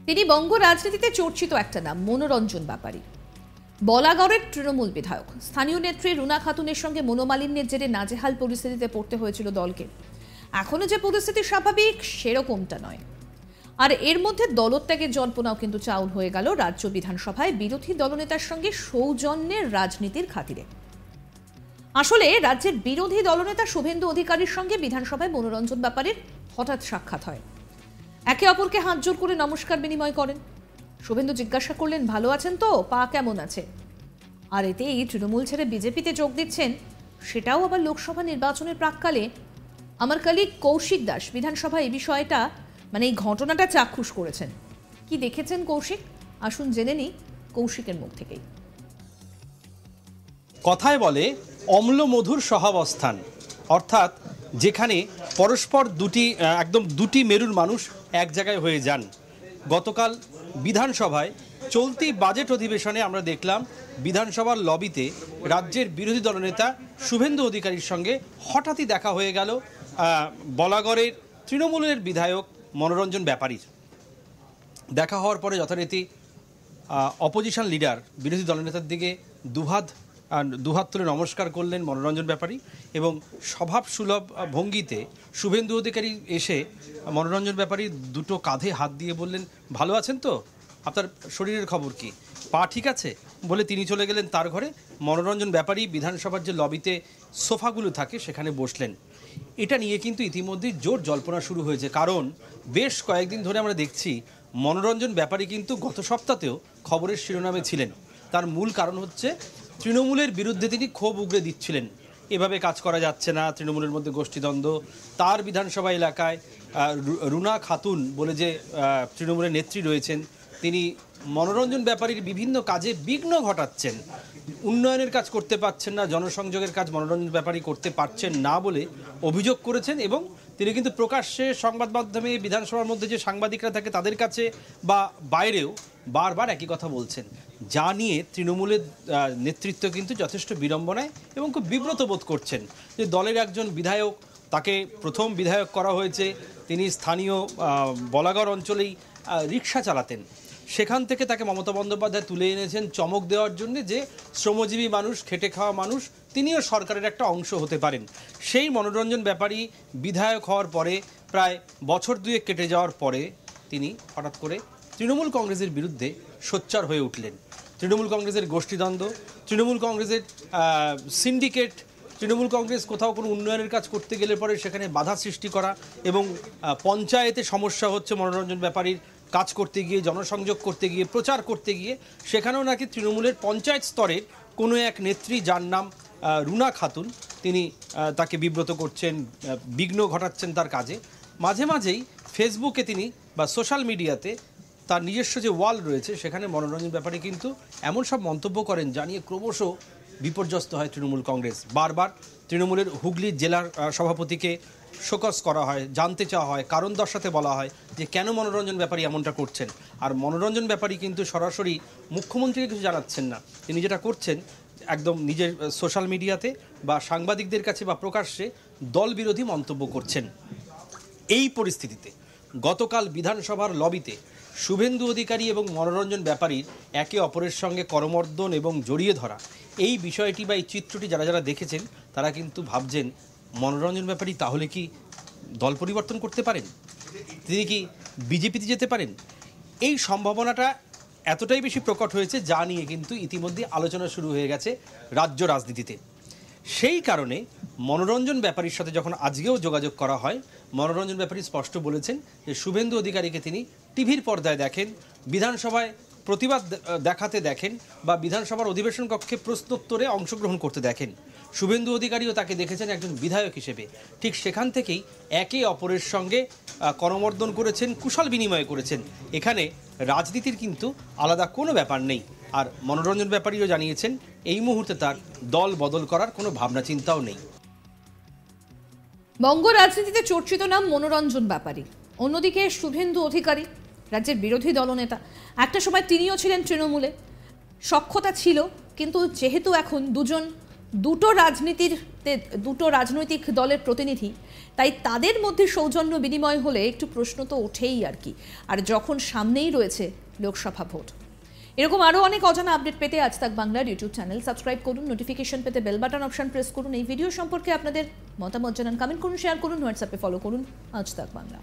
তিনি বঙ্গ রাজনীতিতে চর্চিত একটা নাম, মনোরঞ্জন ব্যাপারী। বলাগড়ের তৃণমূল বিধায়ক। স্থানীয় নেত্রী রুনা খাতুনের সঙ্গে মনোমালিন্যের জেরে নাজেহাল পরিস্থিতিতে পড়তে হয়েছিল দলকে। এখনো যে পরিস্থিতি স্বাভাবিক সেরকমটা নয়। আর এর মধ্যে দলত্যাগের জল্পনাও কিন্তু চাউল হয়ে গেল রাজ্য বিধানসভায় বিরোধী দলনেতার সঙ্গে সৌজন্যের রাজনীতির খাতিরে। আসলে রাজ্যের বিরোধী দলনেতা শুভেন্দু অধিকারীর সঙ্গে বিধানসভায় মনোরঞ্জন ব্যাপারীর হঠাৎ সাক্ষাৎ হয়। একে অপরকে হাত জোর করে নমস্কার বিনিময় করেন। শুভেন্দু জিজ্ঞাসা করলেন, ভালো আছেন তো, পা কেমন আছে? আর এতেই তৃণমূল ছেড়ে বিজেপিতে যোগ দিচ্ছেন, সেটাও আবার লোকসভা নির্বাচনের প্রাক্কালে। আমার কলিগ কৌশিক দাস বিধানসভায় এই বিষয়টা এই ঘটনাটা চাক্ষুষ করেছেন। কি দেখেছেন কৌশিক? আসুন জেনে নিই কৌশিকের মুখ থেকেই। কথায় বলে অম্ল মধুর সহাবস্থান, অর্থাৎ যেখানে পরস্পর দুটি মেরুর মানুষ এক জায়গায় হয়ে যান। গতকাল বিধানসভায় চলতি বাজেট অধিবেশনে আমরা দেখলাম বিধানসভার লবিতে রাজ্যের বিরোধী দলনেতা শুভেন্দু অধিকারীর সঙ্গে হঠাৎই দেখা হয়ে গেল বলাগড়ের তৃণমূলের বিধায়ক মনোরঞ্জন ব্যাপারীর। দেখা হওয়ার পরে যথারীতি অপোজিশন লিডার বিরোধী দলনেতার দিকে দুহাত তুলে নমস্কার করলেন মনোরঞ্জন ব্যাপারী এবং স্বভাব সুলভ ভঙ্গিতে শুভেন্দু অধিকারী এসে মনোরঞ্জন ব্যাপারী দুটো কাঁধে হাত দিয়ে বললেন, ভালো আছেন তো, আপনার শরীরের খবর কি, পা ঠিক আছে বলে তিনি চলে গেলেন তার ঘরে। মনোরঞ্জন ব্যাপারী বিধানসভার যে লবিতে সোফাগুলো থাকে সেখানে বসলেন। এটা নিয়ে কিন্তু ইতিমধ্যেই জোর জল্পনা শুরু হয়েছে, কারণ বেশ কয়েকদিন ধরে আমরা দেখছি মনোরঞ্জন ব্যাপারী কিন্তু গত সপ্তাহেও খবরের শিরোনামে ছিলেন। তার মূল কারণ হচ্ছে তৃণমূলের বিরুদ্ধে তিনি ক্ষোভ উগরে দিচ্ছিলেন, এভাবে কাজ করা যাচ্ছে না, তৃণমূলের মধ্যে গোষ্ঠীদ্বন্দ্ব। তার বিধানসভা এলাকায় রুনা খাতুন বলে যে তৃণমূলের নেত্রী রয়েছেন, তিনি মনোরঞ্জন ব্যাপারীর বিভিন্ন কাজে বিঘ্ন ঘটাচ্ছেন, উন্নয়নের কাজ করতে পারছেন না, জনসংযোগের কাজ মনোরঞ্জন ব্যাপারী করতে পারছেন না বলে অভিযোগ করেছেন। এবং তিনি কিন্তু প্রকাশ্যে সংবাদ মাধ্যমে বিধানসভার মধ্যে যে সাংবাদিকরা থাকে তাদের কাছে বা বাইরেও বারবার একই কথা বলছেন, যা নিয়ে তৃণমূলের নেতৃত্ব কিন্তু যথেষ্ট বিড়ম্বনায় এবং খুব বিব্রত বোধ করছেন যে দলের একজন বিধায়ক, তাকে প্রথম বিধায়ক করা হয়েছে, তিনি স্থানীয় বলাগড় অঞ্চলেই রিক্সা চালাতেন, সেখান থেকে তাকে মমতা বন্দ্যোপাধ্যায় তুলে এনেছেন চমক দেওয়ার জন্য যে শ্রমজীবী মানুষ, খেটে খাওয়া মানুষ, তিনিও সরকারের একটা অংশ হতে পারেন। সেই মনোরঞ্জন ব্যাপারী বিধায়ক হওয়ার পরে প্রায় বছর দুয়েক কেটে যাওয়ার পরে তিনি হঠাৎ করে তৃণমূল কংগ্রেসের বিরুদ্ধে সোচ্চার হয়ে উঠলেন। তৃণমূল কংগ্রেসের গোষ্ঠীদ্বন্দ্ব, তৃণমূল কংগ্রেসের সিন্ডিকেট, তৃণমূল কংগ্রেস কোথাও কোনো উন্নয়নের কাজ করতে গেলে পরে সেখানে বাধা সৃষ্টি করা এবং পঞ্চায়েতে সমস্যা হচ্ছে মনোরঞ্জন ব্যাপারীর কাজ করতে গিয়ে, জনসংযোগ করতে গিয়ে, প্রচার করতে গিয়ে, সেখানেও নাকি তৃণমূলের পঞ্চায়েত স্তরের কোনো এক নেত্রী যার নাম রুনা খাতুন, তিনি তাকে বিব্রত করছেন, বিঘ্ন ঘটাচ্ছেন তার কাজে। মাঝে মাঝেই ফেসবুকে তিনি বা সোশ্যাল মিডিয়াতে তার নিজস্ব যে ওয়াল রয়েছে সেখানে মনোরঞ্জন ব্যাপারী কিন্তু এমন সব মন্তব্য করেন যা নিয়ে ক্রমশ বিপর্যস্ত হয় তৃণমূল কংগ্রেস। বারবার তৃণমূলের হুগলি জেলার সভাপতিকে শোকজ করা হয়, জানতে চাওয়া হয়, কারণ দর্শাতে বলা হয় যে কেন মনোরঞ্জন ব্যাপারী এমনটা করছেন। আর মনোরঞ্জন ব্যাপারী কিন্তু সরাসরি মুখ্যমন্ত্রীকে কিছু জানাচ্ছেন না, তিনি যেটা করছেন একদম নিজের সোশ্যাল মিডিয়াতে বা সাংবাদিকদের কাছে বা প্রকাশ্যে দল বিরোধী মন্তব্য করছেন। এই পরিস্থিতিতে গতকাল বিধানসভার লবিতে শুভেন্দু অধিকারী এবং মনোরঞ্জন ব্যাপারীর একে অপরের সঙ্গে করমর্দন এবং জড়িয়ে ধরা, এই বিষয়টি বা এই চিত্রটি যারা যারা দেখেছেন তারা কিন্তু ভাবছেন মনোরঞ্জন ব্যাপারী তাহলে কি দল পরিবর্তন করতে পারেন, তিনি কি বিজেপিতে যেতে পারেন। এই সম্ভাবনাটা এতটাই বেশি প্রকট হয়েছে যা নিয়ে কিন্তু ইতিমধ্যে আলোচনা শুরু হয়ে গেছে রাজ্য রাজনীতিতে। সেই কারণে মনোরঞ্জন ব্যাপারীর সাথে যখন আজকেও যোগাযোগ করা হয়, মনোরঞ্জন ব্যাপারী স্পষ্ট বলেছেন যে শুভেন্দু অধিকারীকে তিনি টিভির পর্দায় দেখেন, বিধানসভায় প্রতিবাদ দেখাতে দেখেন বা বিধানসভার অধিবেশন কক্ষে প্রশ্নোত্তরে অংশগ্রহণ করতে দেখেন। শুভেন্দু অধিকারীও তাকে দেখেছেন একজন বিধায়ক হিসেবে। ঠিক সেখান থেকেই একে অপরের সঙ্গে করমর্দন করেছেন, কুশল বিনিময় করেছেন। এখানে রাজনীতির কিন্তু আলাদা কোনো ব্যাপার নেই। আর মনোরঞ্জন ব্যাপারীও জানিয়েছেন এই মুহূর্তে তার দল বদল করার কোনো ভাবনা চিন্তাও নেই। বঙ্গ রাজনীতিতে চর্চিত নাম মনোরঞ্জন ব্যাপারী। অন্যদিকে শুভেন্দু অধিকারী রাজ্যের বিরোধী দলনেতা, একটা সময় তিনিও ছিলেন তৃণমূলে, সখ্যতা ছিল, কিন্তু যেহেতু এখন দুটো রাজনৈতিক দলের প্রতিনিধি, তাই তাদের মধ্যে সৌজন্য বিনিময় হলে একটু প্রশ্ন তো ওঠেই আর কি। আর যখন সামনেই রয়েছে লোকসভা ভোট। এরকম আরও অনেক অজানা আপডেট পেতে আজ তাক বাংলার ইউটিউব চ্যানেল সাবস্ক্রাইব করুন, নোটিফিকেশন পেতে বেল বাটন অপশন প্রেস করুন। এই ভিডিও সম্পর্কে আপনাদের মতামত জানান, কমেন্ট করুন, শেয়ার করুন, হোয়াটসঅ্যাপে ফলো করুন আজ তাক বাংলা।